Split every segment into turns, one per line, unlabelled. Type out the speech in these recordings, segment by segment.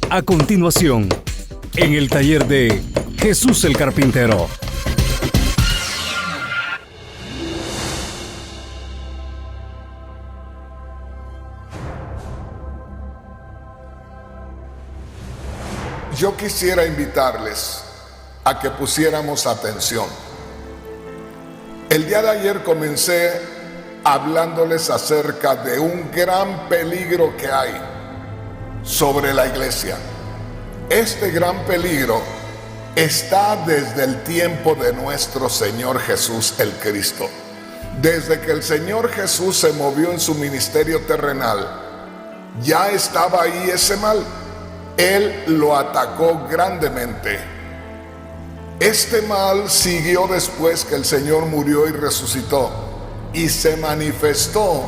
A continuación, en el taller de Jesús el Carpintero.
Yo quisiera invitarles a que pusiéramos atención. El día de ayer comencé hablándoles acerca de un gran peligro que hay sobre la iglesia. Este gran peligro está desde el tiempo de nuestro Señor Jesús el Cristo. Desde que el Señor Jesús se movió en su ministerio terrenal, ya estaba ahí ese mal. Él lo atacó grandemente. Este mal siguió después que el Señor murió y resucitó, y se manifestó,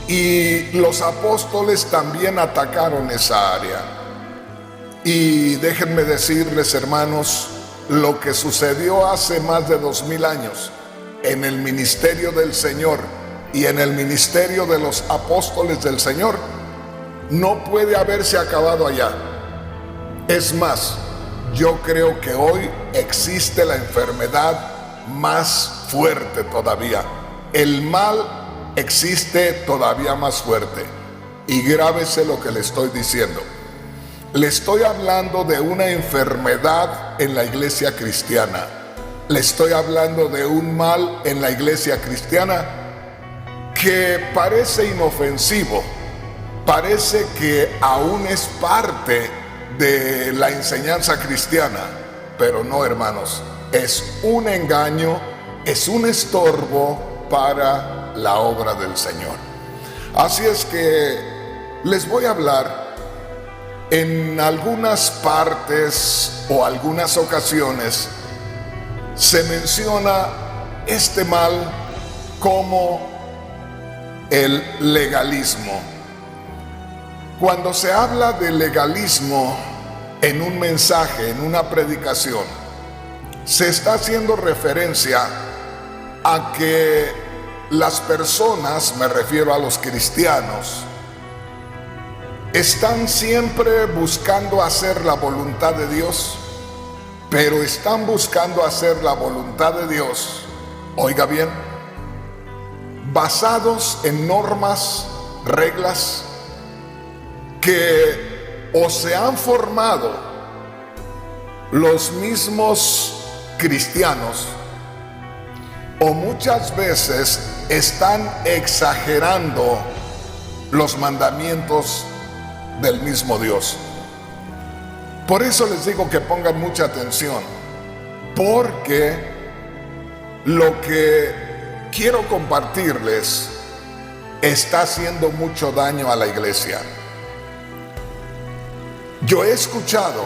y los apóstoles también atacaron esa área. Y déjenme decirles, hermanos, lo que sucedió hace más de 2000 años en el ministerio del Señor y en el ministerio de los apóstoles del Señor no puede haberse acabado allá. Es más, yo creo que hoy existe la enfermedad más fuerte todavía. El mal existe todavía más fuerte. Y grábese lo que le estoy diciendo. Le estoy hablando de una enfermedad en la iglesia cristiana. Le estoy hablando de un mal en la iglesia cristiana que parece inofensivo. Parece que aún es parte de la enseñanza cristiana, pero no, hermanos, es un engaño, es un estorbo para la obra del Señor. Así es que les voy a hablar en algunas partes o algunas ocasiones. Se menciona este mal como el legalismo. Cuando se habla de legalismo en un mensaje, en una predicación, se está haciendo referencia a que las personas, me refiero a los cristianos, están siempre buscando hacer la voluntad de Dios, pero están buscando hacer la voluntad de Dios, oiga bien, basados en normas, reglas, que o se han formado los mismos cristianos o muchas veces están exagerando los mandamientos del mismo Dios. Por eso les digo que pongan mucha atención, porque lo que quiero compartirles está haciendo mucho daño a la iglesia. Yo he escuchado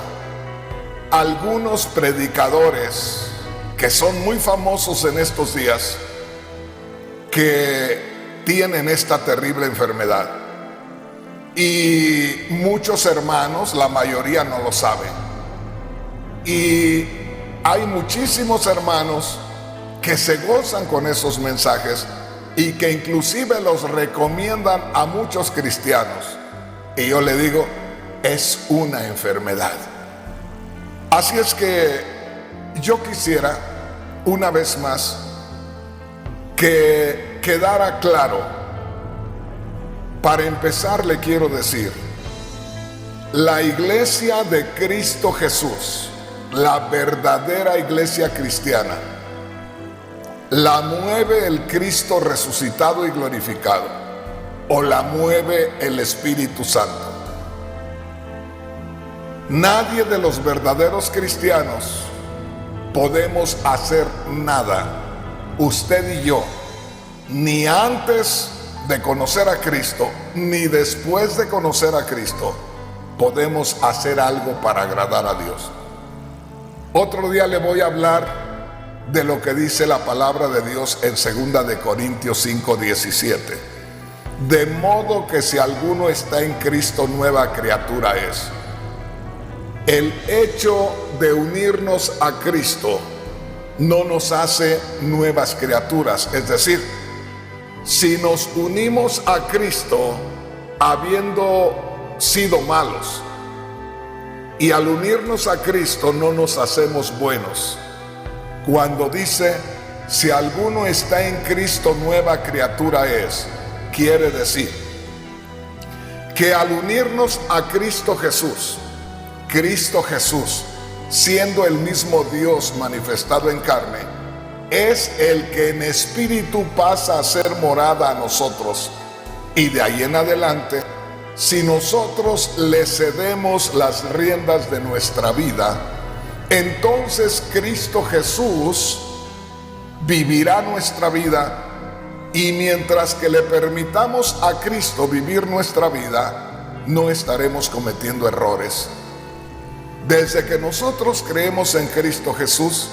algunos predicadores que son muy famosos en estos días que tienen esta terrible enfermedad. Y muchos hermanos, la mayoría no lo saben. Y hay muchísimos hermanos que se gozan con esos mensajes y que inclusive los recomiendan a muchos cristianos. Y yo le digo, es una enfermedad. Así es que yo quisiera, una vez más, que quedara claro. Para empezar, le quiero decir, la iglesia de Cristo Jesús, la verdadera iglesia cristiana, la mueve el Cristo resucitado y glorificado, o la mueve el Espíritu Santo. Nadie de los verdaderos cristianos podemos hacer nada, usted y yo, ni antes de conocer a Cristo, ni después de conocer a Cristo, podemos hacer algo para agradar a Dios. Otro día le voy a hablar de lo que dice la palabra de Dios en 2 de Corintios 5:17. De modo que si alguno está en Cristo, nueva criatura es. El hecho de unirnos a Cristo no nos hace nuevas criaturas, es decir, si nos unimos a Cristo habiendo sido malos, y al unirnos a Cristo no nos hacemos buenos. Cuando dice, si alguno está en Cristo, nueva criatura es, quiere decir que al unirnos a Cristo Jesús, siendo el mismo Dios manifestado en carne, es el que en espíritu pasa a ser morada a nosotros. Y de ahí en adelante, si nosotros le cedemos las riendas de nuestra vida, entonces Cristo Jesús vivirá nuestra vida, y mientras que le permitamos a Cristo vivir nuestra vida, no estaremos cometiendo errores. Desde que nosotros creemos en Cristo Jesús,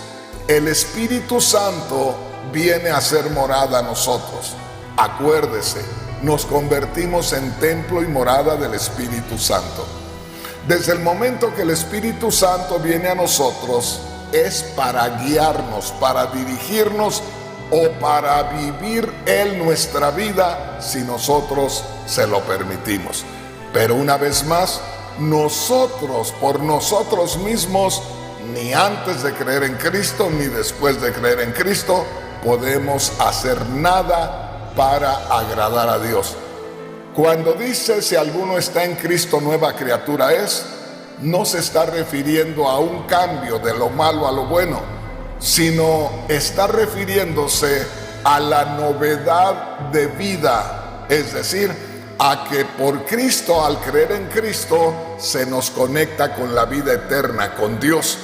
el Espíritu Santo viene a ser morada a nosotros. Acuérdese, nos convertimos en templo y morada del Espíritu Santo. Desde el momento que el Espíritu Santo viene a nosotros, es para guiarnos, para dirigirnos o para vivir Él nuestra vida si nosotros se lo permitimos. Pero una vez más, nosotros por nosotros mismos, ni antes de creer en Cristo ni después de creer en Cristo, podemos hacer nada para agradar a Dios. Cuando dice si alguno está en Cristo, nueva criatura es, no se está refiriendo a un cambio de lo malo a lo bueno, sino está refiriéndose a la novedad de vida, es decir, a que por Cristo, al creer en Cristo, se nos conecta con la vida eterna, con Dios.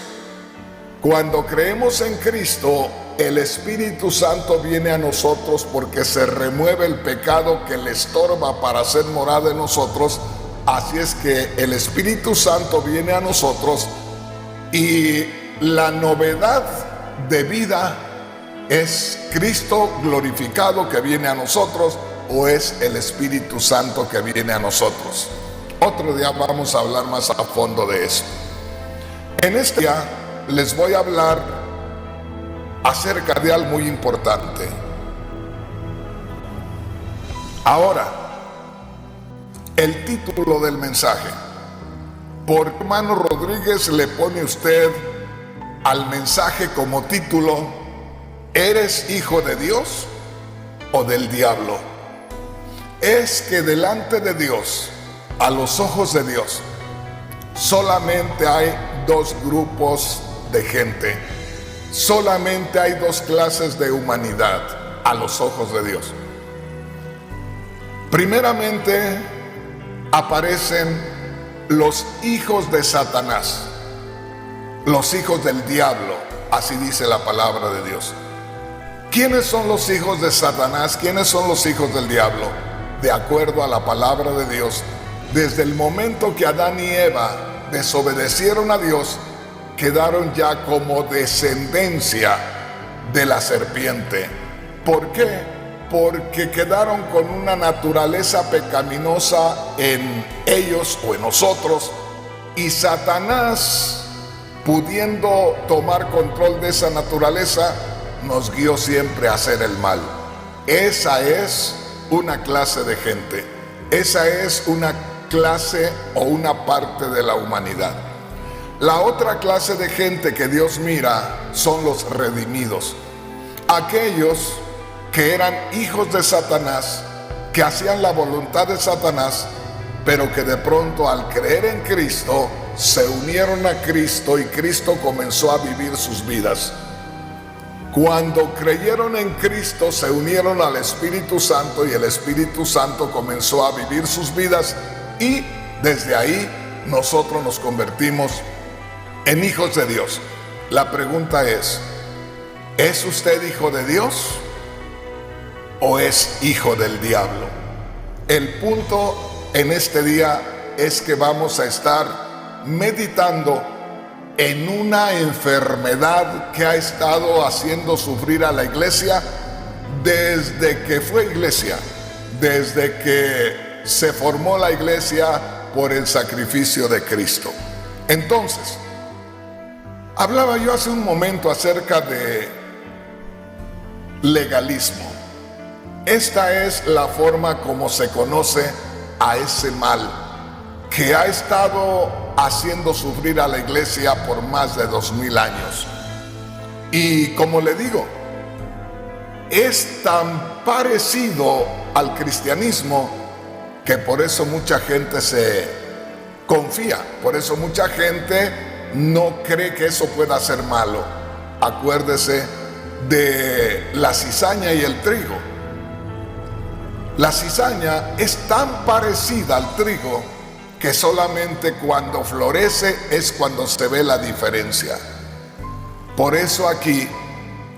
Cuando creemos en Cristo, el Espíritu Santo viene a nosotros porque se remueve el pecado que le estorba para hacer morada en nosotros. Así es que el Espíritu Santo viene a nosotros y la novedad de vida es Cristo glorificado que viene a nosotros, o es el Espíritu Santo que viene a nosotros. Otro día vamos a hablar más a fondo de eso. En este día les voy a hablar acerca de algo muy importante. Ahora, el título del mensaje. ¿Por qué, hermano Rodríguez, le pone usted al mensaje como título, ¿eres hijo de Dios o del diablo? Es que delante de Dios, a los ojos de Dios, solamente hay dos grupos de gente. Solamente hay dos clases de humanidad a los ojos de Dios. Primeramente aparecen los hijos de Satanás, los hijos del diablo, así dice la palabra de Dios. ¿Quiénes son los hijos de Satanás? ¿Quiénes son los hijos del diablo? De acuerdo a la palabra de Dios, desde el momento que Adán y Eva desobedecieron a Dios, quedaron ya como descendencia de la serpiente. ¿Por qué? Porque quedaron con una naturaleza pecaminosa en ellos o en nosotros, y Satanás, pudiendo tomar control de esa naturaleza, nos guió siempre a hacer el mal. Esa es una clase de gente. Esa es una clase o una parte de la humanidad. La otra clase de gente que Dios mira son los redimidos. Aquellos que eran hijos de Satanás, que hacían la voluntad de Satanás, pero que de pronto al creer en Cristo se unieron a Cristo y Cristo comenzó a vivir sus vidas. Cuando creyeron en Cristo se unieron al Espíritu Santo y el Espíritu Santo comenzó a vivir sus vidas, y desde ahí nosotros nos convertimos en hijos de Dios. La pregunta ¿es usted hijo de Dios o es hijo del diablo? El punto en este día es que vamos a estar meditando en una enfermedad que ha estado haciendo sufrir a la iglesia desde que fue iglesia, desde que se formó la iglesia por el sacrificio de Cristo. Entonces, hablaba yo hace un momento acerca de legalismo. esta es la forma como se conoce a ese mal que ha estado haciendo sufrir a la iglesia por más de 2000 años. Y como le digo, es tan parecido al cristianismo que por eso mucha gente se confía, por eso mucha gente no cree que eso pueda ser malo. Acuérdese de la cizaña y el trigo. La cizaña es tan parecida al trigo que solamente cuando florece es cuando se ve la diferencia. Por eso aquí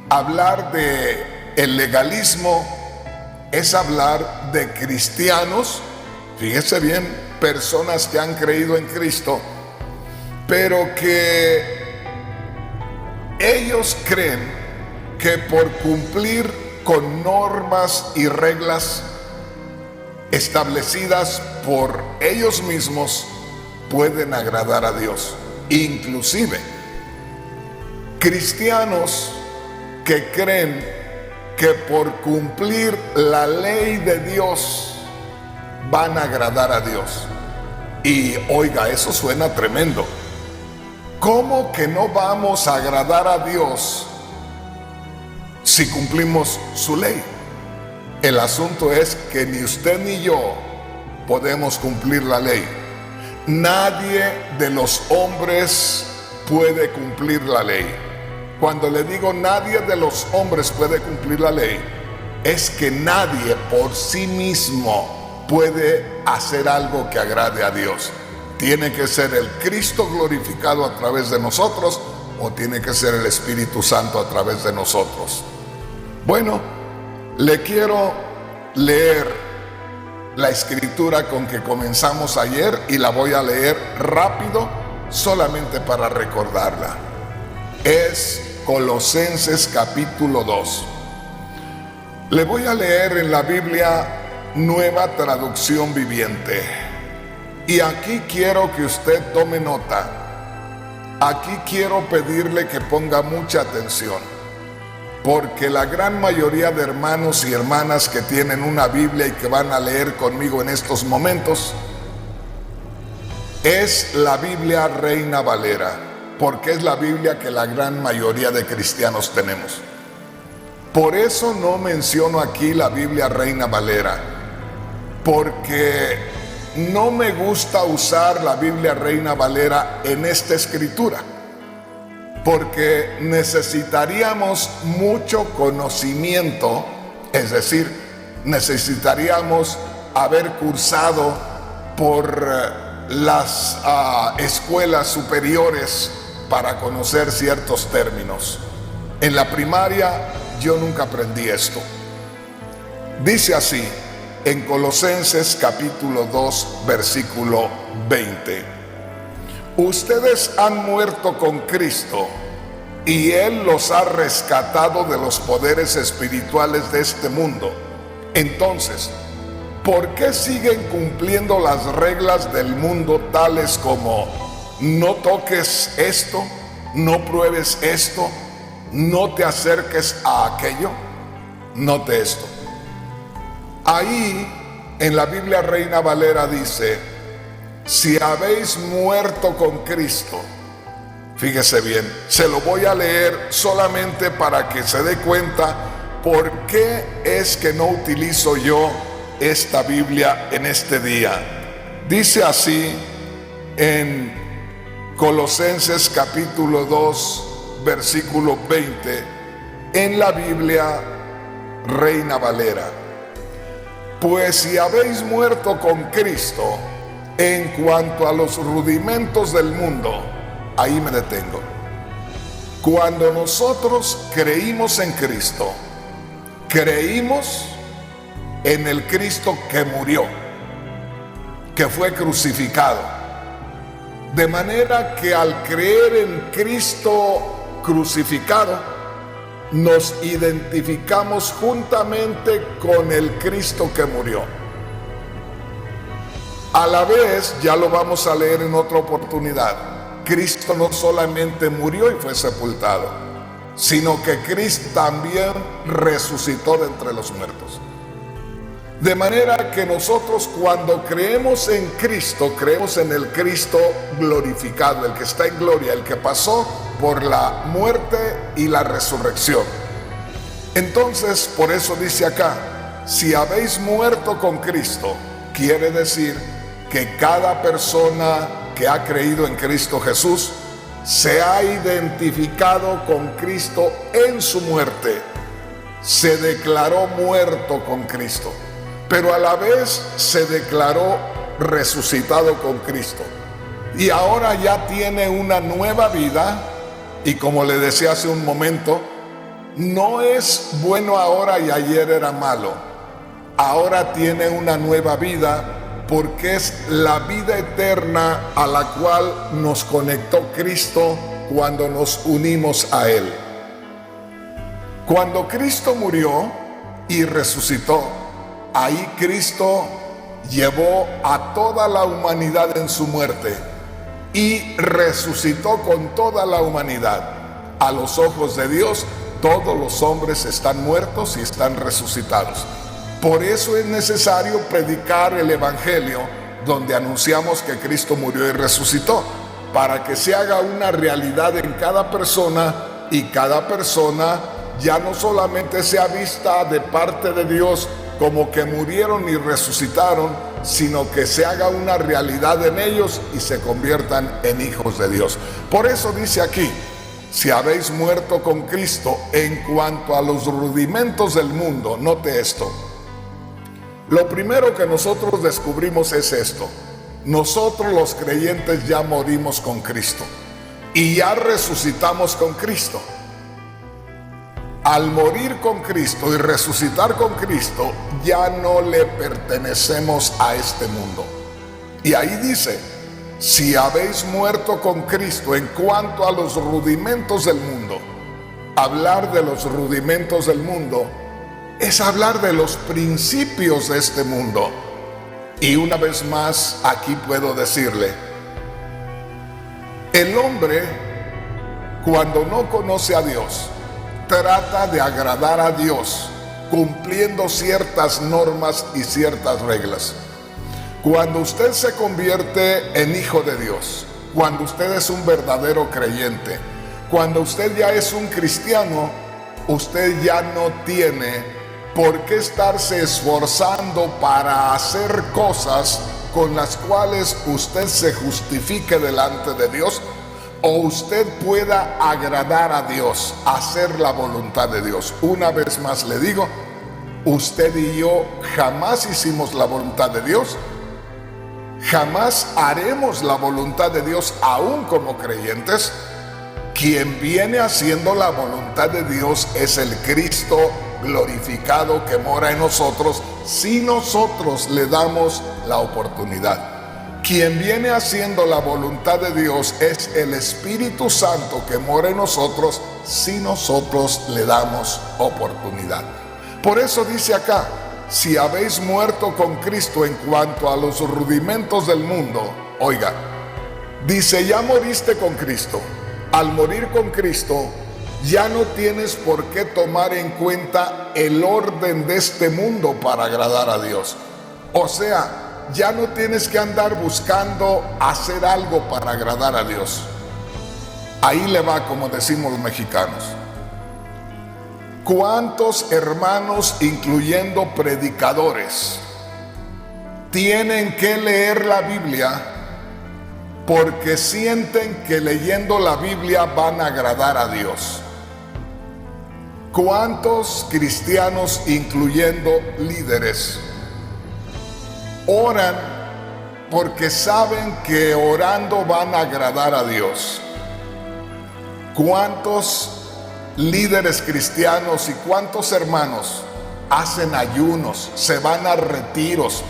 hablar de el legalismo es hablar de cristianos, fíjese bien, personas que han creído en Cristo, pero que ellos creen que por cumplir con normas y reglas establecidas por ellos mismos pueden agradar a Dios. Inclusive cristianos que creen que por cumplir la ley de Dios van a agradar a Dios. Y oiga, eso suena tremendo. ¿Cómo que no vamos a agradar a Dios si cumplimos su ley? El asunto es que ni usted ni yo podemos cumplir la ley. Nadie de los hombres puede cumplir la ley. Cuando le digo nadie de los hombres puede cumplir la ley, es que nadie por sí mismo puede hacer algo que agrade a Dios. Tiene que ser el Cristo glorificado a través de nosotros, o tiene que ser el Espíritu Santo a través de nosotros. Bueno, le quiero leer la escritura con que comenzamos ayer y la voy a leer rápido solamente para recordarla. Es Colosenses capítulo 2. Le voy a leer en la Biblia Nueva Traducción Viviente. Y aquí quiero que usted tome nota. Aquí quiero pedirle que ponga mucha atención, porque la gran mayoría de hermanos y hermanas que tienen una Biblia y que van a leer conmigo en estos momentos, es la Biblia Reina Valera, porque es la Biblia que la gran mayoría de cristianos tenemos. Por eso no menciono aquí la Biblia Reina Valera, porque no me gusta usar la Biblia Reina Valera en esta escritura, porque necesitaríamos mucho conocimiento, es decir, necesitaríamos haber cursado por las escuelas superiores para conocer ciertos términos. En la primaria yo nunca aprendí esto. Dice así en Colosenses capítulo 2 versículo 20: ustedes han muerto con Cristo y Él los ha rescatado de los poderes espirituales de este mundo. Entonces, ¿por qué siguen cumpliendo las reglas del mundo, tales como no toques esto, no pruebes esto, no te acerques a aquello? Note esto. Ahí en la Biblia Reina Valera dice: si habéis muerto con Cristo. Fíjese bien, se lo voy a leer solamente para que se dé cuenta por qué es que no utilizo yo esta Biblia en este día. Dice así en Colosenses capítulo 2 versículo 20 en la Biblia Reina Valera: pues si habéis muerto con Cristo en cuanto a los rudimentos del mundo. Ahí me detengo. Cuando nosotros creímos en Cristo, creímos en el Cristo que murió, que fue crucificado. De manera que al creer en Cristo crucificado, nos identificamos juntamente con el Cristo que murió. A la vez, ya lo vamos a leer en otra oportunidad, Cristo no solamente murió y fue sepultado, sino que Cristo también resucitó de entre los muertos. De manera que nosotros cuando creemos en Cristo, creemos en el Cristo glorificado, el que está en gloria, el que pasó por la muerte y la resurrección. Entonces, por eso dice acá, si habéis muerto con Cristo, quiere decir que cada persona que ha creído en Cristo Jesús se ha identificado con Cristo en su muerte, se declaró muerto con Cristo, pero a la vez se declaró resucitado con Cristo. Y ahora ya tiene una nueva vida, y como le decía hace un momento, no es bueno ahora y ayer era malo. Ahora tiene una nueva vida porque es la vida eterna a la cual nos conectó Cristo cuando nos unimos a Él. Cuando Cristo murió y resucitó, ahí Cristo llevó a toda la humanidad en su muerte y resucitó con toda la humanidad. A los ojos de Dios, todos los hombres están muertos y están resucitados. Por eso es necesario predicar el Evangelio, donde anunciamos que Cristo murió y resucitó, para que se haga una realidad en cada persona, y cada persona ya no solamente sea vista de parte de Dios como que murieron y resucitaron, sino que se haga una realidad en ellos y se conviertan en hijos de Dios. Por eso dice aquí, si habéis muerto con Cristo en cuanto a los rudimentos del mundo, note esto. Lo primero que nosotros descubrimos es esto: nosotros los creyentes ya morimos con Cristo y ya resucitamos con Cristo. Al morir con Cristo y resucitar con Cristo, ya no le pertenecemos a este mundo. Y ahí dice, si habéis muerto con Cristo en cuanto a los rudimentos del mundo. Hablar de los rudimentos del mundo es hablar de los principios de este mundo. Y una vez más, aquí puedo decirle, el hombre, cuando no conoce a Dios, trata de agradar a Dios, cumpliendo ciertas normas y ciertas reglas. Cuando usted se convierte en hijo de Dios, cuando usted es un verdadero creyente, cuando usted ya es un cristiano, usted ya no tiene por qué estarse esforzando para hacer cosas con las cuales usted se justifique delante de Dios, o usted pueda agradar a Dios, hacer la voluntad de Dios. Una vez más le digo, usted y yo jamás hicimos la voluntad de Dios, jamás haremos la voluntad de Dios aún como creyentes. Quien viene haciendo la voluntad de Dios es el Cristo glorificado que mora en nosotros, si nosotros le damos la oportunidad. Quien viene haciendo la voluntad de Dios es el Espíritu Santo que mora en nosotros, si nosotros le damos oportunidad. Por eso dice acá, si habéis muerto con Cristo en cuanto a los rudimentos del mundo, oiga, dice, ya moriste con Cristo. Al morir con Cristo, ya no tienes por qué tomar en cuenta el orden de este mundo para agradar a Dios. O sea, ya no tienes que andar buscando hacer algo para agradar a Dios. Ahí le va, como decimos los mexicanos. ¿Cuántos hermanos, incluyendo predicadores, tienen que leer la Biblia porque sienten que leyendo la Biblia van a agradar a Dios? ¿Cuántos cristianos, incluyendo líderes, oran porque saben que orando van a agradar a Dios? ¿Cuántos líderes cristianos y cuántos hermanos hacen ayunos, se van a retiros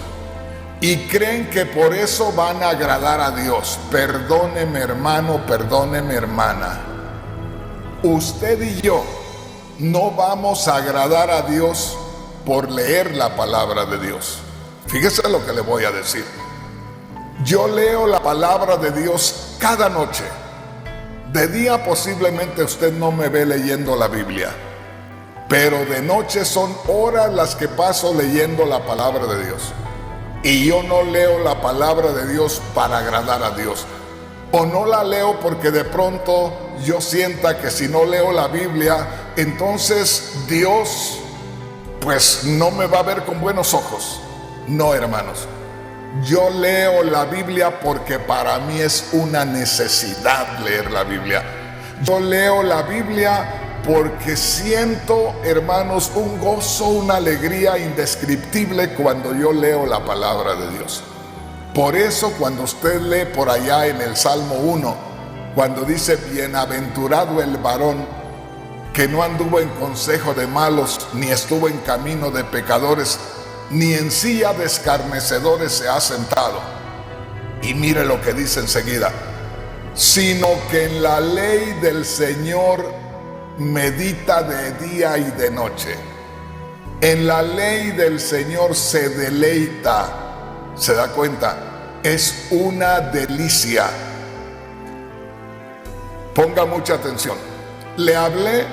y creen que por eso van a agradar a Dios? Perdóneme, hermano, perdóneme, hermana. Usted y yo no vamos a agradar a Dios por leer la palabra de Dios. Fíjese lo que le voy a decir. Yo leo la palabra de Dios cada noche. De día posiblemente usted no me ve leyendo la Biblia, pero de noche son horas las que paso leyendo la palabra de Dios. Y yo no leo la palabra de Dios para agradar a Dios. O no la leo porque de pronto yo sienta que si no leo la Biblia, entonces Dios pues no me va a ver con buenos ojos. No, hermanos. Yo leo la Biblia porque para mí es una necesidad leer la Biblia. Yo leo la Biblia porque siento, hermanos, un gozo, una alegría indescriptible cuando yo leo la palabra de Dios. Por eso cuando usted lee por allá en el Salmo 1, cuando dice: bienaventurado el varón que no anduvo en consejo de malos, ni estuvo en camino de pecadores, ni en silla de escarnecedores se ha sentado. Y mire lo que dice enseguida: sino que en la ley del Señor medita de día y de noche. En la ley del Señor se deleita. ¿Se da cuenta? Es una delicia. Ponga mucha atención. Le hablé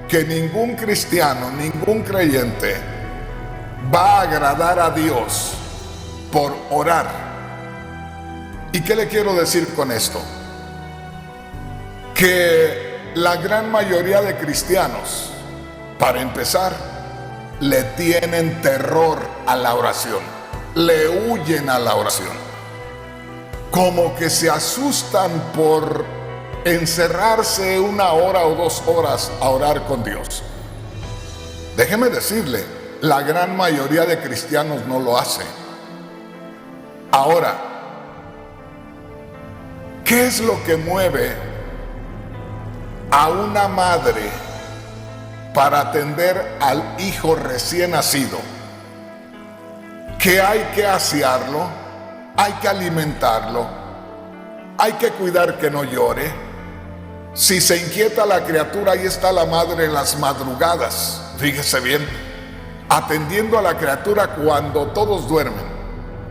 que ningún cristiano, ningún creyente va a agradar a Dios por orar. ¿Y qué le quiero decir con esto? Que la gran mayoría de cristianos, para empezar, le tienen terror a la oración. Le huyen a la oración. Como que se asustan por encerrarse 1 hora o 2 horas a orar con Dios. Déjeme decirle, la gran mayoría de cristianos no lo hace. Ahora, ¿qué es lo que mueve a una madre para atender al hijo recién nacido? Que hay que asearlo, hay que alimentarlo, hay que cuidar que no llore. Si se inquieta la criatura, ahí está la madre en las madrugadas, fíjese bien, atendiendo a la criatura cuando todos duermen.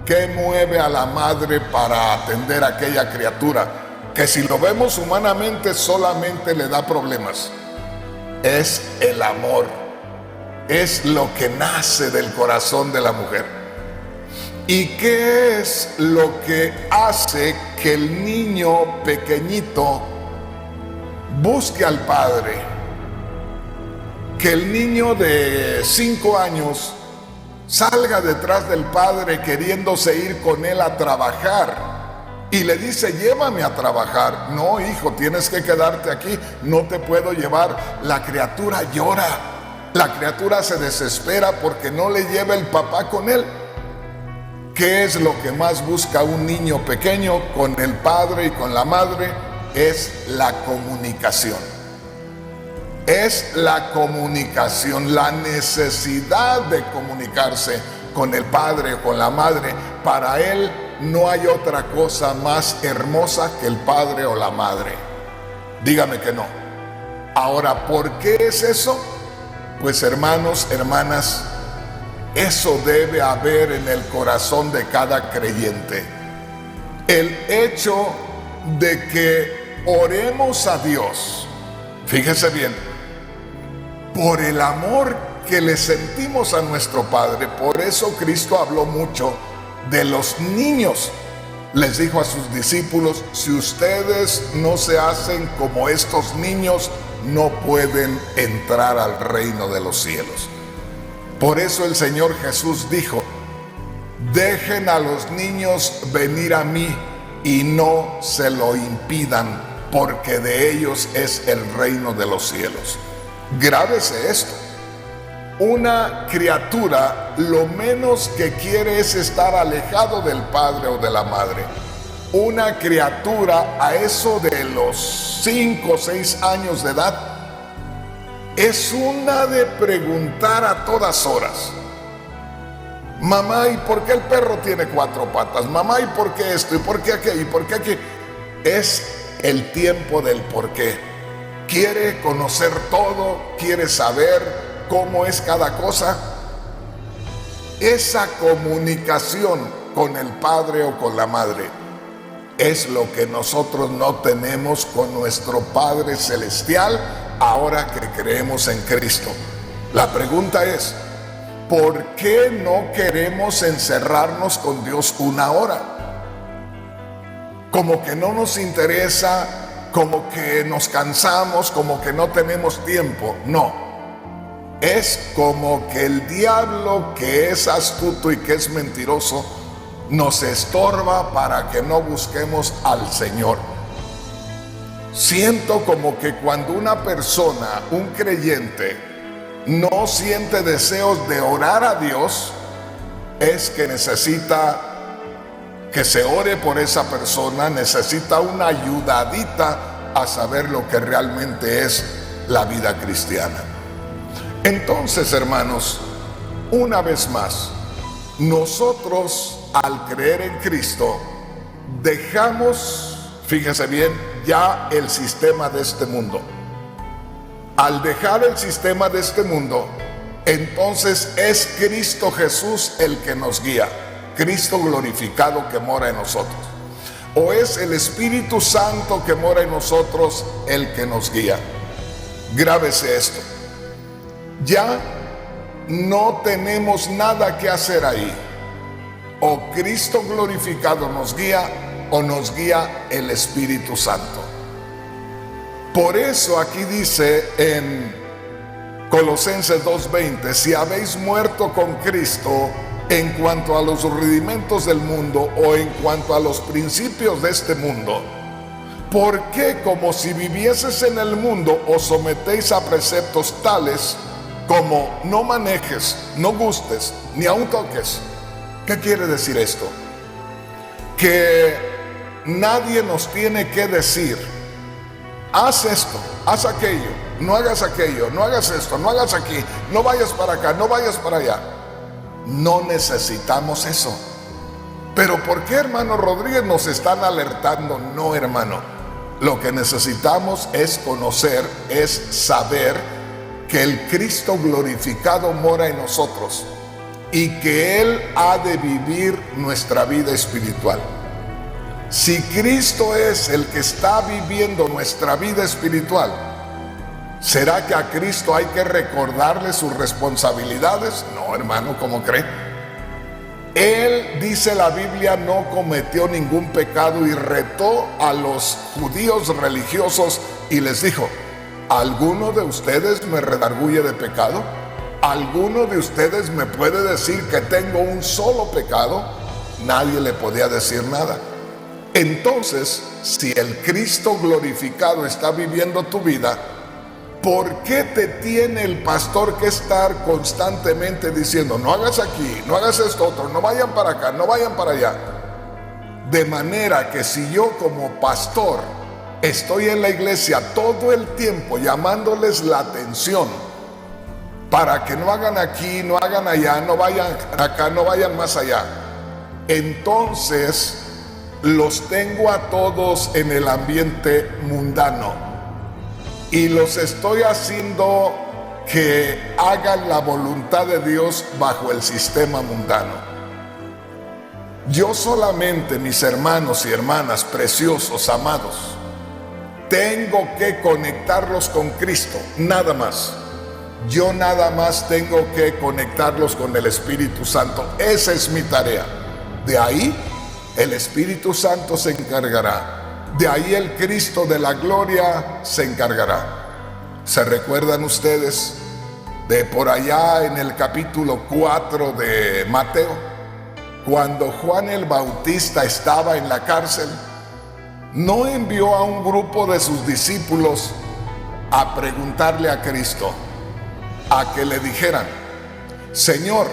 ¿Qué mueve a la madre para atender a aquella criatura que, si lo vemos humanamente, solamente le da problemas? Es el amor, es lo que nace del corazón de la mujer. ¿Y qué es lo que hace que el niño pequeñito busque al padre? Que el niño de 5 años salga detrás del padre queriéndose ir con él a trabajar y le dice: llévame a trabajar. No, hijo, tienes que quedarte aquí, no te puedo llevar. La criatura llora, la criatura se desespera porque no le lleva el papá con él. ¿Qué es lo que más busca un niño pequeño con el padre y con la madre? Es la comunicación. Es la comunicación, la necesidad de comunicarse con el padre o con la madre. Para él no hay otra cosa más hermosa que el padre o la madre. Dígame que no. Ahora, ¿por qué es eso? Pues, hermanos, hermanas, eso debe haber en el corazón de cada creyente. El hecho de que oremos a Dios, fíjese bien, por el amor que le sentimos a nuestro Padre. Por eso Cristo habló mucho de los niños. Les dijo a sus discípulos: si ustedes no se hacen como estos niños, no pueden entrar al reino de los cielos. Por eso el Señor Jesús dijo: dejen a los niños venir a mí y no se lo impidan, porque de ellos es el reino de los cielos. Grábese esto: una criatura lo menos que quiere es estar alejado del padre o de la madre. Una criatura a eso de los 5 o 6 años de edad es una de preguntar a todas horas: mamá, ¿y por qué el perro tiene 4 patas? Mamá, ¿y por qué esto? ¿Y por qué aquello? ¿Y por qué aquello? Es el tiempo del por qué. Quiere conocer todo, quiere saber cómo es cada cosa. Esa comunicación con el padre o con la madre es lo que nosotros no tenemos con nuestro Padre Celestial ahora que creemos en Cristo. La pregunta es, ¿por qué no queremos encerrarnos con Dios una hora? Como que no nos interesa, como que nos cansamos, como que no tenemos tiempo. No, es como que el diablo, que es astuto y que es mentiroso, nos estorba para que no busquemos al Señor. Siento como que cuando una persona, un creyente, no siente deseos de orar a Dios, es que necesita que se ore por esa persona, necesita una ayudadita a saber lo que realmente es la vida cristiana. Entonces, hermanos, una vez más, nosotros al creer en Cristo dejamos, fíjese bien, ya el sistema de este mundo. Al dejar el sistema de este mundo, entonces es Cristo Jesús el que nos guía, Cristo glorificado que mora en nosotros, o es el Espíritu Santo que mora en nosotros el que nos guía. Grábese esto, ya no tenemos nada que hacer ahí. O Cristo glorificado nos guía, o nos guía el Espíritu Santo. Por eso aquí dice en Colosenses 2:20, si habéis muerto con Cristo en cuanto a los rudimentos del mundo o en cuanto a los principios de este mundo, ¿por qué como si vivieses en el mundo os sometéis a preceptos tales como no manejes, no gustes, ni aun toques? ¿Qué quiere decir esto? Que nadie nos tiene que decir, haz esto, haz aquello, no hagas aquello, no hagas esto, no hagas aquí, no vayas para acá, no vayas para allá. No necesitamos eso. Pero ¿por qué, hermano Rodríguez, nos están alertando? No, hermano, lo que necesitamos es conocer, es saber que el Cristo glorificado mora en nosotros y que Él ha de vivir nuestra vida espiritual. Si Cristo es el que está viviendo nuestra vida espiritual, ¿será que a Cristo hay que recordarle sus responsabilidades? No, hermano, ¿cómo cree? Él, dice la Biblia, no cometió ningún pecado y retó a los judíos religiosos y les dijo, ¿alguno de ustedes me redarguye de pecado? ¿Alguno de ustedes me puede decir que tengo un solo pecado? Nadie le podía decir nada. Entonces, si el Cristo glorificado está viviendo tu vida, ¿por qué te tiene el pastor que estar constantemente diciendo, no hagas aquí, no hagas esto otro, no vayan para acá, no vayan para allá? De manera que si yo como pastor estoy en la iglesia todo el tiempo llamándoles la atención para que no hagan aquí, no hagan allá, no vayan acá, no vayan más allá, entonces los tengo a todos en el ambiente mundano y los estoy haciendo que hagan la voluntad de Dios bajo el sistema mundano. Yo solamente, mis hermanos y hermanas preciosos, amados, tengo que conectarlos con Cristo, nada más. Yo nada más tengo que conectarlos con el Espíritu Santo. Esa es mi tarea. De ahí el Espíritu Santo se encargará. De ahí el Cristo de la gloria se encargará. ¿Se recuerdan ustedes de por allá en el capítulo 4 de Mateo? Cuando Juan el Bautista estaba en la cárcel, no envió a un grupo de sus discípulos a preguntarle a Cristo, a que le dijeran, Señor,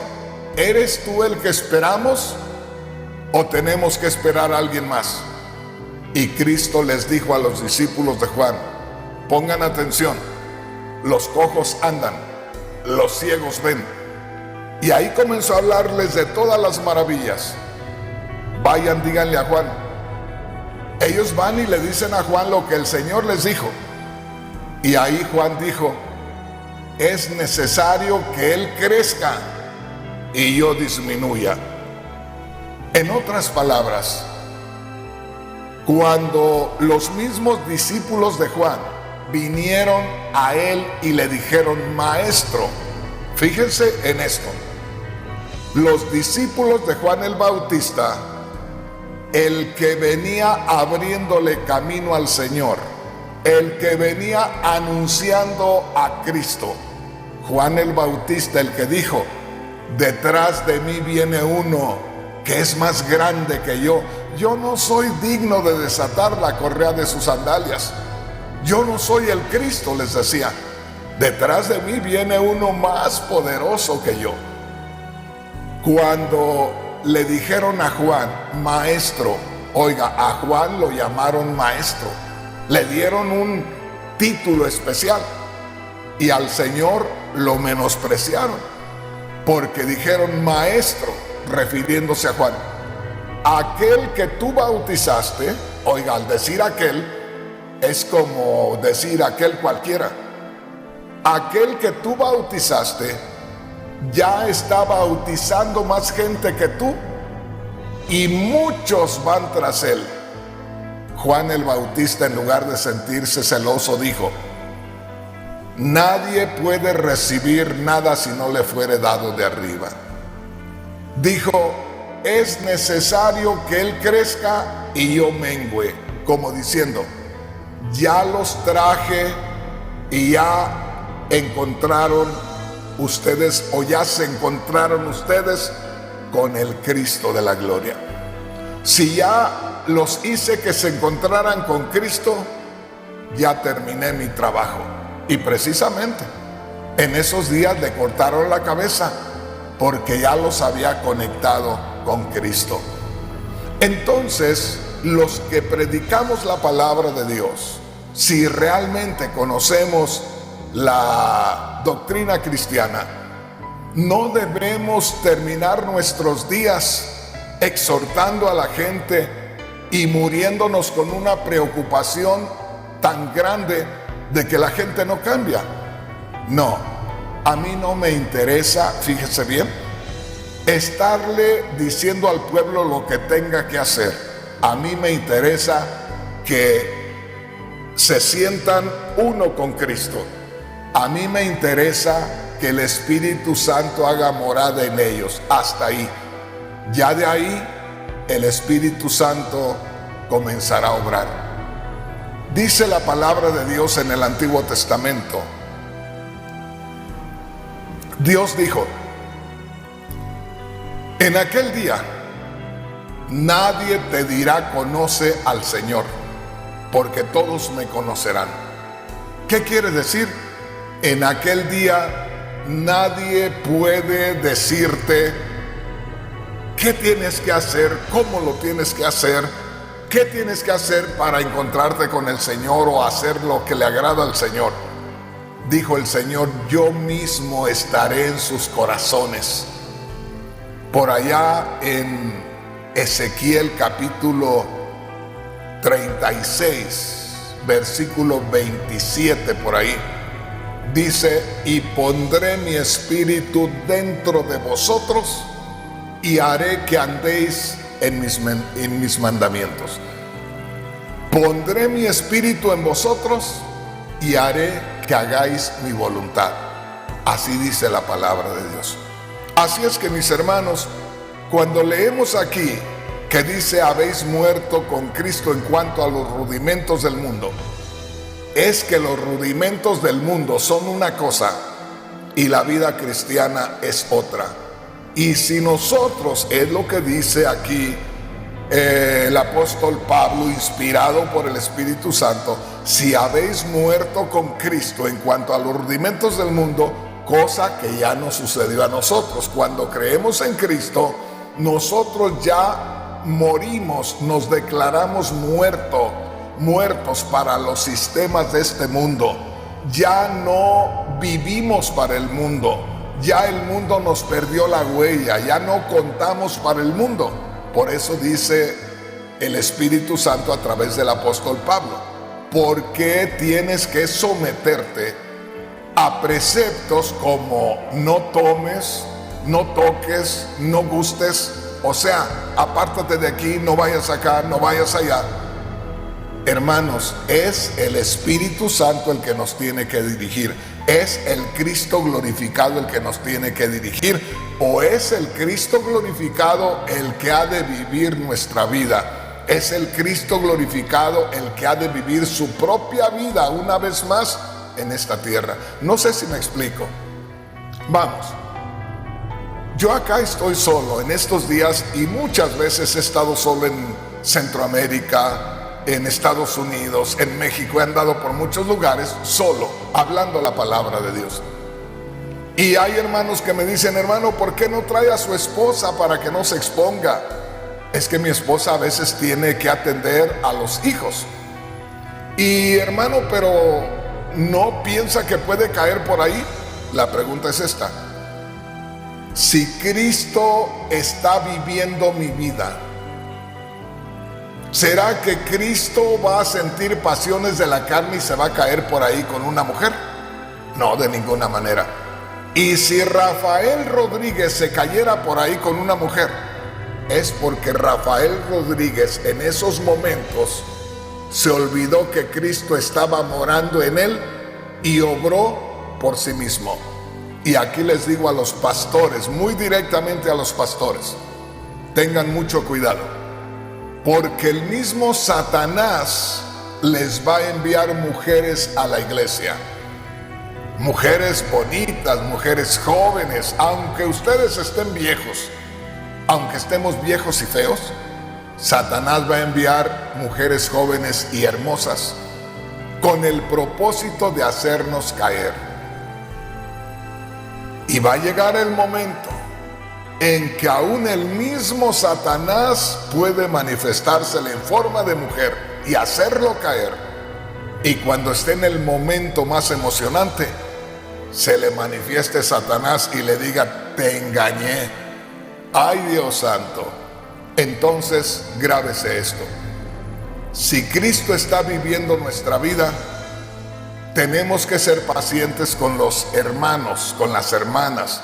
¿eres tú el que esperamos o tenemos que esperar a alguien más? Y Cristo les dijo a los discípulos de Juan, pongan atención, los cojos andan, los ciegos ven. Y ahí comenzó a hablarles de todas las maravillas. Vayan, díganle a Juan. Ellos van y le dicen a Juan lo que el Señor les dijo. Y ahí Juan dijo, es necesario que Él crezca y yo disminuya. En otras palabras, cuando los mismos discípulos de Juan vinieron a Él y le dijeron, Maestro, Fíjense en esto. Los discípulos de Juan el Bautista, el que venía abriéndole camino al Señor, el que venía anunciando a Cristo, Juan el Bautista, el que dijo: detrás de mí viene uno que es más grande que yo no soy digno de desatar la correa de sus sandalias, yo no soy el Cristo, les decía, detrás de mí viene uno más poderoso que yo. Cuando le dijeron a Juan, maestro, oiga, a Juan lo llamaron maestro, le dieron un título especial, y al Señor lo menospreciaron, porque dijeron maestro, refiriéndose a Juan. Aquel que tú bautizaste, oiga, al decir aquel, es como decir aquel cualquiera. Aquel que tú bautizaste ya está bautizando más gente que tú, y muchos van tras él. Juan el Bautista, en lugar de sentirse celoso, dijo: nadie puede recibir nada si no le fuere dado de arriba. Dijo: es necesario que él crezca y yo mengüe, como diciendo, ya los traje y ya encontraron ustedes, o ya se encontraron ustedes con el Cristo de la gloria. Si ya los hice que se encontraran con Cristo, ya terminé mi trabajo. Y precisamente en esos días le cortaron la cabeza, porque ya los había conectado con Cristo. Entonces, los que predicamos la palabra de Dios, si realmente conocemos la doctrina cristiana, no debemos terminar nuestros días exhortando a la gente y muriéndonos con una preocupación tan grande de que la gente no cambia. No, a mí no me interesa, fíjese bien, estarle diciendo al pueblo lo que tenga que hacer. A mí me interesa que se sientan uno con Cristo. A mí me interesa que el Espíritu Santo haga morada en ellos. Hasta ahí. Ya de ahí el Espíritu Santo comenzará a obrar. Dice la palabra de Dios en el Antiguo Testamento. Dios dijo: en aquel día nadie te dirá conoce al Señor, porque todos me conocerán. ¿Qué quiere decir? En aquel día nadie puede decirte qué tienes que hacer, cómo lo tienes que hacer, qué tienes que hacer para encontrarte con el Señor o hacer lo que le agrada al Señor. Dijo el Señor: yo mismo estaré en sus corazones. Por allá en Ezequiel capítulo 36, versículo 27, por ahí, dice: y pondré mi espíritu dentro de vosotros y haré que andéis en mis mandamientos. Pondré mi espíritu en vosotros y haré que hagáis mi voluntad. Así dice la palabra de Dios. Así es que, mis hermanos, cuando leemos aquí que dice habéis muerto con Cristo en cuanto a los rudimentos del mundo, es que los rudimentos del mundo son una cosa y la vida cristiana es otra. Y si nosotros, es lo que dice aquí el apóstol Pablo, inspirado por el Espíritu Santo, si habéis muerto con Cristo en cuanto a los rudimentos del mundo, cosa que ya no sucedió a nosotros. Cuando creemos en Cristo, nosotros ya morimos, nos declaramos muertos para los sistemas de este mundo. Ya no vivimos para el mundo. Ya el mundo nos perdió la huella, ya no contamos para el mundo. Por eso dice el Espíritu Santo a través del apóstol Pablo: ¿por qué tienes que someterte a preceptos como no tomes, no toques, no gustes? O sea, apártate de aquí, no vayas acá, no vayas allá. Hermanos, es el Espíritu Santo el que nos tiene que dirigir. ¿Es el Cristo glorificado el que nos tiene que dirigir? ¿O es el Cristo glorificado el que ha de vivir nuestra vida? ¿Es el Cristo glorificado el que ha de vivir su propia vida una vez más en esta tierra? No sé si me explico. Vamos. Yo acá estoy solo en estos días y muchas veces he estado solo en Centroamérica, en Estados Unidos, en México. He andado por muchos lugares solo, hablando la palabra de Dios. Y hay hermanos que me dicen: hermano, ¿por qué no trae a su esposa para que no se exponga? Es que mi esposa a veces tiene que atender a los hijos. Y hermano, pero ¿no piensa que puede caer por ahí? La pregunta es esta: si Cristo está viviendo mi vida, ¿será que Cristo va a sentir pasiones de la carne y se va a caer por ahí con una mujer? No, de ninguna manera. Y si Rafael Rodríguez se cayera por ahí con una mujer, es porque Rafael Rodríguez en esos momentos se olvidó que Cristo estaba morando en él y obró por sí mismo. Y aquí les digo a los pastores, muy directamente a los pastores, tengan mucho cuidado, porque el mismo Satanás les va a enviar mujeres a la iglesia. Mujeres bonitas, mujeres jóvenes, aunque ustedes estén viejos, aunque estemos viejos y feos, Satanás va a enviar mujeres jóvenes y hermosas con el propósito de hacernos caer. Y va a llegar el momento en que aún el mismo Satanás puede manifestársele en forma de mujer y hacerlo caer. Y cuando esté en el momento más emocionante, se le manifieste Satanás y le diga: te engañé. ¡Ay, Dios santo! Entonces, grábese esto: si Cristo está viviendo nuestra vida, tenemos que ser pacientes con los hermanos, con las hermanas.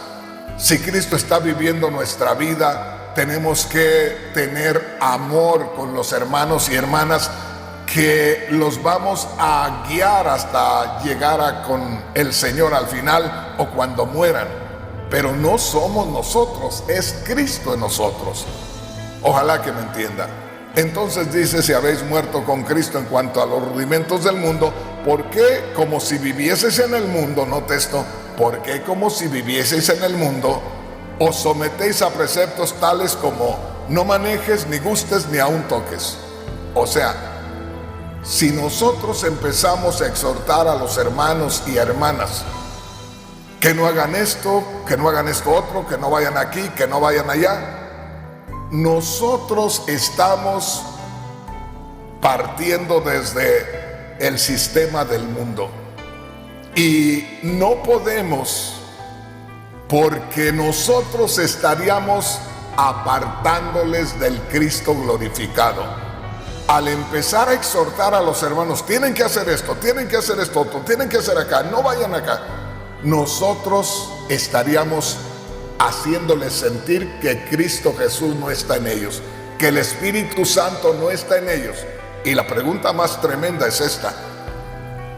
Si Cristo está viviendo nuestra vida, tenemos que tener amor con los hermanos y hermanas, que los vamos a guiar hasta llegar con el Señor al final o cuando mueran. Pero no somos nosotros, es Cristo en nosotros. Ojalá que me entiendan. Entonces dice: si habéis muerto con Cristo en cuanto a los rudimentos del mundo, ¿por qué como si vivieseis en el mundo? Note esto: ¿por qué como si vivieseis en el mundo os sometéis a preceptos tales como no manejes, ni gustes, ni aun toques? O sea, si nosotros empezamos a exhortar a los hermanos y hermanas que no hagan esto, que no hagan esto otro, que no vayan aquí, que no vayan allá, nosotros estamos partiendo desde el sistema del mundo. Y no podemos, porque nosotros estaríamos apartándoles del Cristo glorificado. Al empezar a exhortar a los hermanos: tienen que hacer esto, tienen que hacer esto otro, tienen que hacer acá, no vayan acá, nosotros estaríamos haciéndoles sentir que Cristo Jesús no está en ellos, que el Espíritu Santo no está en ellos. Y la pregunta más tremenda es esta: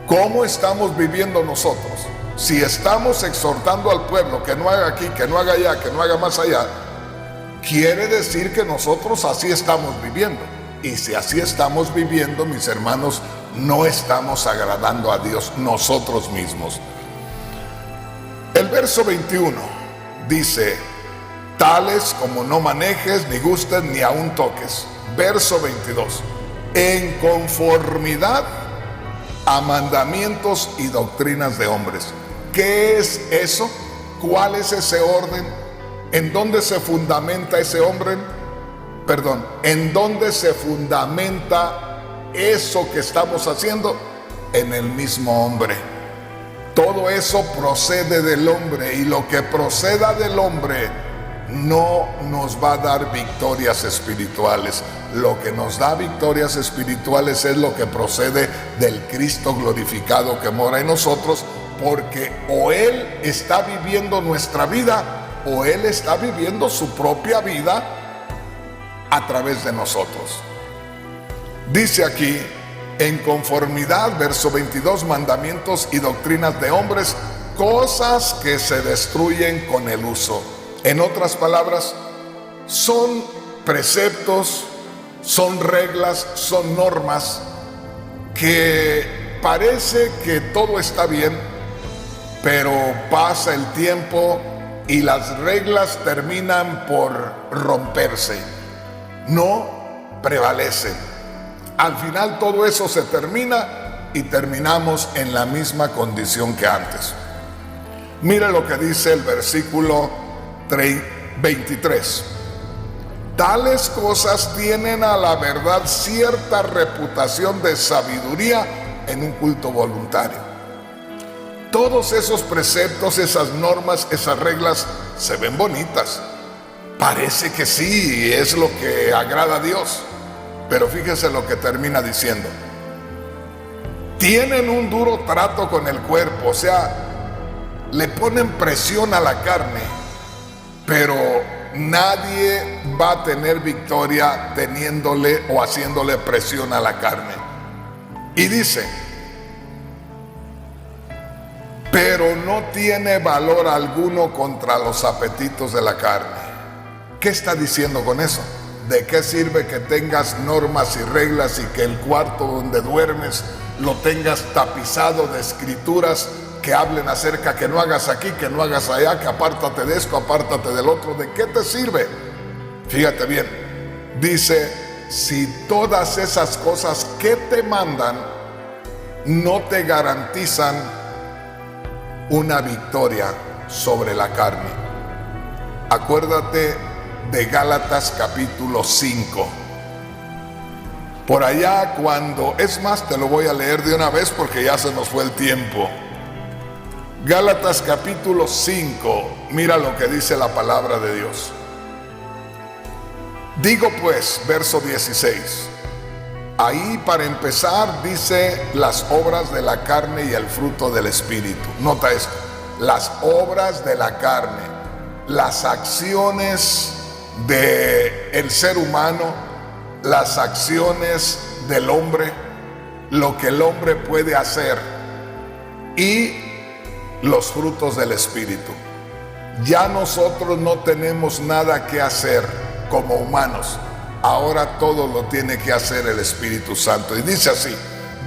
¿cómo estamos viviendo nosotros? Si estamos exhortando al pueblo que no haga aquí, que no haga allá, que no haga más allá, quiere decir que nosotros así estamos viviendo. Y si así estamos viviendo, mis hermanos, no estamos agradando a Dios nosotros mismos. El verso 21 dice: tales como no manejes, ni gustes, ni aun toques. Verso 22: en conformidad a mandamientos y doctrinas de hombres. ¿Qué es eso? ¿Cuál es ese orden? ¿En dónde se fundamenta ese orden? ¿En dónde se fundamenta eso que estamos haciendo? En el mismo hombre. Todo eso procede del hombre, y lo que proceda del hombre no nos va a dar victorias espirituales. Lo que nos da victorias espirituales es lo que procede del Cristo glorificado que mora en nosotros, porque o Él está viviendo nuestra vida o Él está viviendo su propia vida a través de nosotros. Dice aquí en conformidad, verso 22, mandamientos y doctrinas de hombres, cosas que se destruyen con el uso. En otras palabras, son preceptos, son reglas, son normas que parece que todo está bien, pero pasa el tiempo y las reglas terminan por romperse, no prevalecen. Al final todo eso se termina y terminamos en la misma condición que antes. Mire lo que dice el versículo 23. Tales cosas tienen a la verdad cierta reputación de sabiduría en un culto voluntario. Todos esos preceptos, esas normas, esas reglas se ven bonitas. Parece que sí, es lo que agrada a Dios. Pero fíjese lo que termina diciendo. Tienen un duro trato con el cuerpo, o sea, le ponen presión a la carne, pero nadie va a tener victoria teniéndole o haciéndole presión a la carne. Y dice, pero no tiene valor alguno contra los apetitos de la carne. ¿Qué está diciendo con eso? ¿De qué sirve que tengas normas y reglas y que el cuarto donde duermes lo tengas tapizado de escrituras que hablen acerca que no hagas aquí, que no hagas allá, que apártate de esto, apártate del otro? ¿De qué te sirve? Fíjate bien, dice, si todas esas cosas que te mandan no te garantizan una victoria sobre la carne. Acuérdate de Gálatas capítulo 5. Por allá cuando, es más, te lo voy a leer de una vez porque ya se nos fue el tiempo. Gálatas capítulo 5, mira lo que dice la palabra de Dios. Digo pues, verso 16, ahí para empezar dice las obras de la carne y el fruto del Espíritu. Nota esto, las obras de la carne, las acciones del ser humano, las acciones del hombre, lo que el hombre puede hacer, y los frutos del Espíritu. Ya nosotros no tenemos nada que hacer como humanos, ahora todo lo tiene que hacer el Espíritu Santo. Y dice así,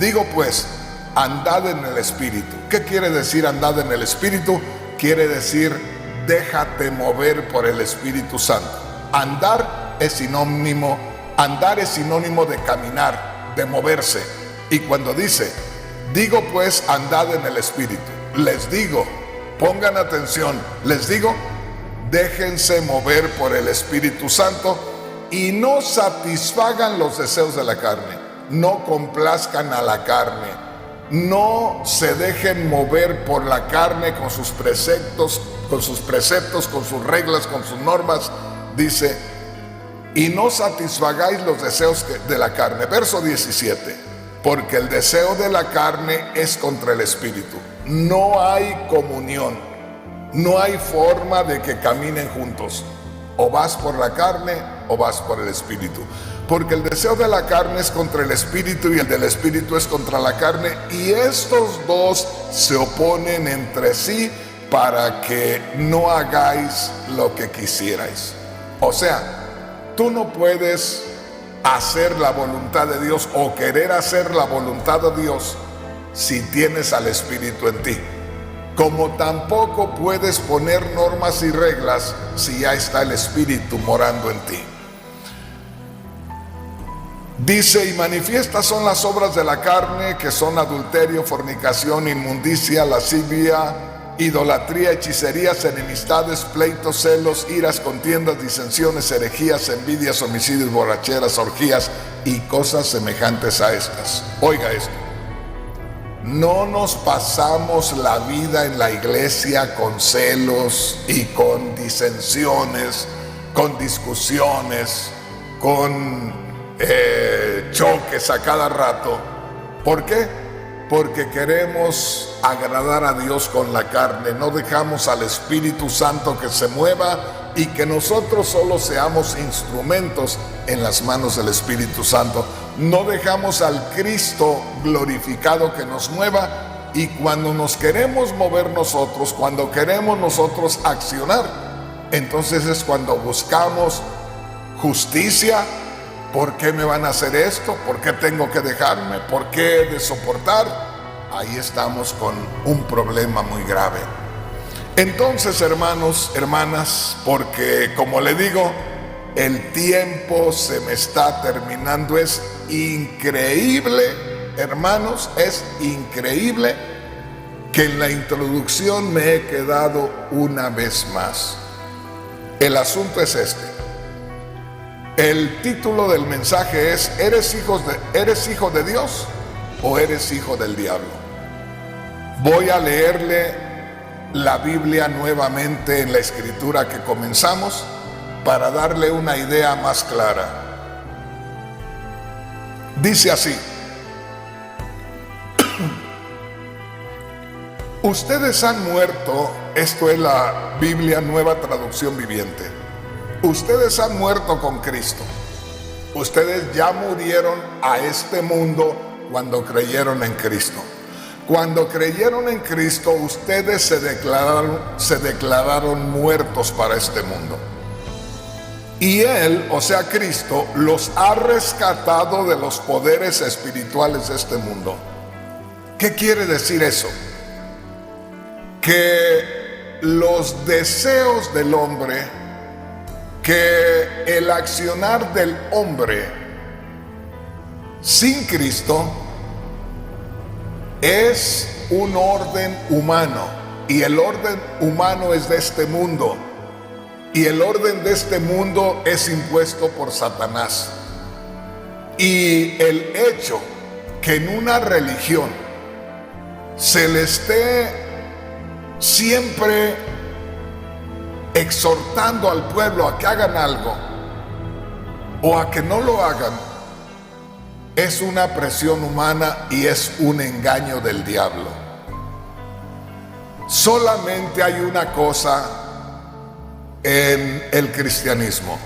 digo pues, andad en el Espíritu. ¿Qué quiere decir andad en el Espíritu? Quiere decir déjate mover por el Espíritu Santo. Andar es sinónimo de caminar, de moverse. Y cuando dice, digo pues, andad en el Espíritu, les digo, pongan atención, les digo, déjense mover por el Espíritu Santo y no satisfagan los deseos de la carne, no complazcan a la carne, no se dejen mover por la carne con sus preceptos, con sus reglas, con sus normas. Dice, y no satisfagáis los deseos de la carne. Verso 17, porque el deseo de la carne es contra el Espíritu. No hay comunión, no hay forma de que caminen juntos. O vas por la carne o vas por el Espíritu. Porque el deseo de la carne es contra el Espíritu y el del Espíritu es contra la carne. Y estos dos se oponen entre sí para que no hagáis lo que quisierais. O sea, tú no puedes hacer la voluntad de Dios o querer hacer la voluntad de Dios si tienes al Espíritu en ti. Como tampoco puedes poner normas y reglas si ya está el Espíritu morando en ti. Dice, y manifiestas son las obras de la carne, que son adulterio, fornicación, inmundicia, lascivia, idolatría, hechicerías, enemistades, pleitos, celos, iras, contiendas, disensiones, herejías, envidias, homicidios, borracheras, orgías y cosas semejantes a estas. Oiga esto. No nos pasamos la vida en la iglesia con celos y con disensiones, con discusiones, con choques a cada rato. ¿Por qué? Porque queremos agradar a Dios con la carne. No dejamos al Espíritu Santo que se mueva y que nosotros solo seamos instrumentos en las manos del Espíritu Santo no dejamos al Cristo glorificado que nos mueva, y cuando nos queremos mover nosotros, cuando queremos nosotros accionar, entonces es cuando buscamos justicia. ¿Por qué me van a hacer esto? ¿Por qué tengo que dejarme? ¿Por qué he de soportar? Ahí estamos con un problema muy grave. Entonces, hermanos, hermanas, porque como le digo, el tiempo se me está terminando. Es increíble, hermanos, es increíble que en la introducción me he quedado una vez más. El asunto es este. El título del mensaje es: ¿Eres hijo de Dios o eres hijo del diablo? Voy a leerle la Biblia nuevamente en la escritura que comenzamos para darle una idea más clara. Dice así: ustedes han muerto. Esto es la Biblia Nueva Traducción Viviente. Ustedes han muerto con Cristo. Ustedes ya murieron a este mundo cuando creyeron en Cristo. Cuando creyeron en Cristo, ustedes se declararon muertos para este mundo. Y Él, o sea Cristo, los ha rescatado de los poderes espirituales de este mundo. ¿Qué quiere decir eso? Que los deseos del hombre, que el accionar del hombre sin Cristo es un orden humano, y el orden humano es de este mundo, y el orden de este mundo es impuesto por Satanás. Y el hecho que en una religión se le esté siempre exhortando al pueblo a que hagan algo o a que no lo hagan, es una presión humana y es un engaño del diablo. Solamente hay una cosa en el cristianismo: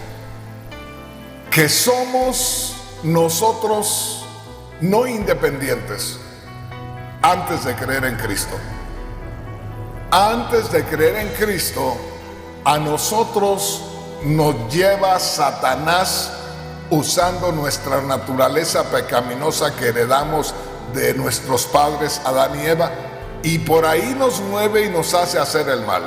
que somos nosotros no independientes antes de creer en Cristo. Antes de creer en Cristo, a nosotros nos lleva Satanás usando nuestra naturaleza pecaminosa que heredamos de nuestros padres Adán y Eva, y por ahí nos mueve y nos hace hacer el mal.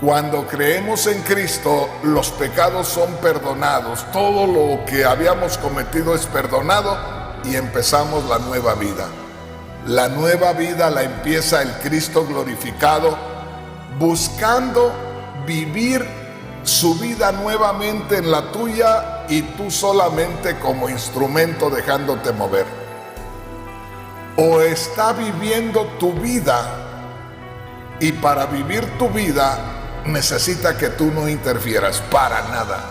Cuando creemos en Cristo, los pecados son perdonados, todo lo que habíamos cometido es perdonado y empezamos la nueva vida. La nueva vida la empieza el Cristo glorificado, buscando vivir su vida nuevamente en la tuya, y tú solamente como instrumento dejándote mover. O está viviendo tu vida, y para vivir tu vida necesita que tú no interfieras para nada.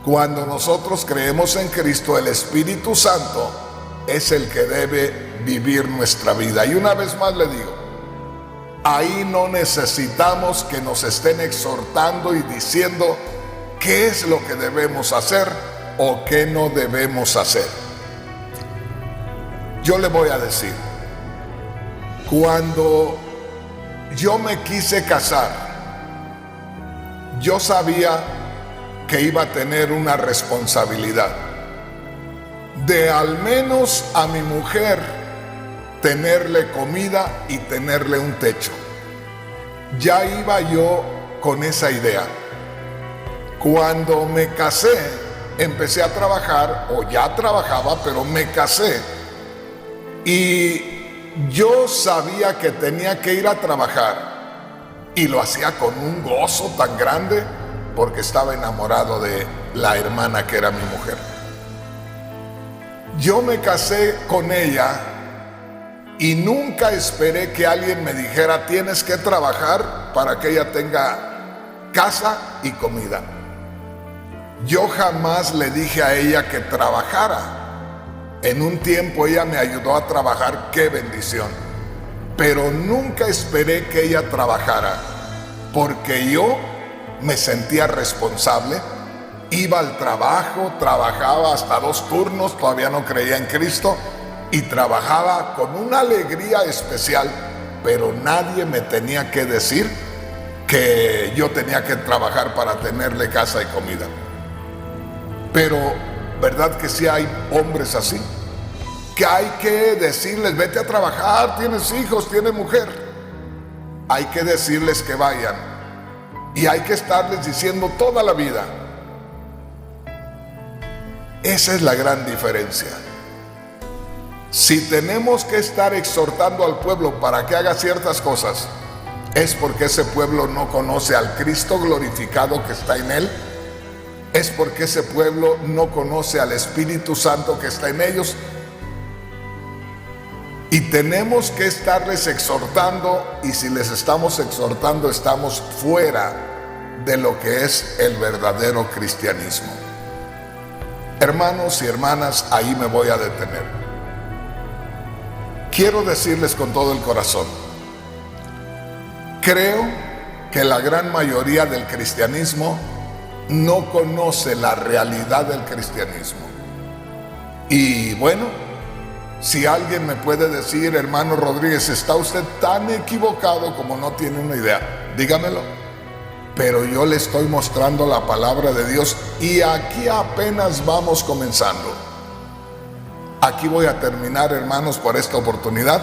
Cuando nosotros creemos en Cristo, el Espíritu Santo es el que debe vivir nuestra vida. Y una vez más le digo, ahí no necesitamos que nos estén exhortando y diciendo qué es lo que debemos hacer o qué no debemos hacer. Yo le voy a decir, cuando yo me quise casar, yo sabía que iba a tener una responsabilidad de al menos a mi mujer tenerle comida y tenerle un techo. Ya iba yo con esa idea. Cuando me casé, empecé a trabajar, o ya trabajaba, pero me casé, y yo sabía que tenía que ir a trabajar, y lo hacía con un gozo tan grande porque estaba enamorado de la hermana que era mi mujer. Yo me casé con ella y nunca esperé que alguien me dijera: tienes que trabajar para que ella tenga casa y comida. Yo jamás le dije a ella que trabajara. En un tiempo ella me ayudó a trabajar, qué bendición. Pero nunca esperé que ella trabajara, porque yo me sentía responsable iba al trabajo, trabajaba hasta 2 turnos, todavía no creía en Cristo, y trabajaba con una alegría especial, pero nadie me tenía que decir que yo tenía que trabajar para tenerle casa y comida. Pero, ¿verdad que sí hay hombres así? Que hay que decirles, vete a trabajar, tienes hijos, tienes mujer. Hay que decirles que vayan. Y hay que estarles diciendo toda la vida. Esa es la gran diferencia. Si tenemos que estar exhortando al pueblo para que haga ciertas cosas, es porque ese pueblo no conoce al Cristo glorificado que está en él. Es porque ese pueblo no conoce al Espíritu Santo que está en ellos. Y tenemos que estarles exhortando, y si les estamos exhortando, estamos fuera de lo que es el verdadero cristianismo. Hermanos y hermanas, ahí me voy a detener. Quiero decirles con todo el corazón, creo que la gran mayoría del cristianismo no conoce la realidad del cristianismo. Y bueno, si alguien me puede decir, hermano Rodríguez, está usted tan equivocado como no tiene una idea, dígamelo. Pero yo le estoy mostrando la palabra de Dios y aquí apenas vamos comenzando. Aquí voy a terminar, hermanos, por esta oportunidad.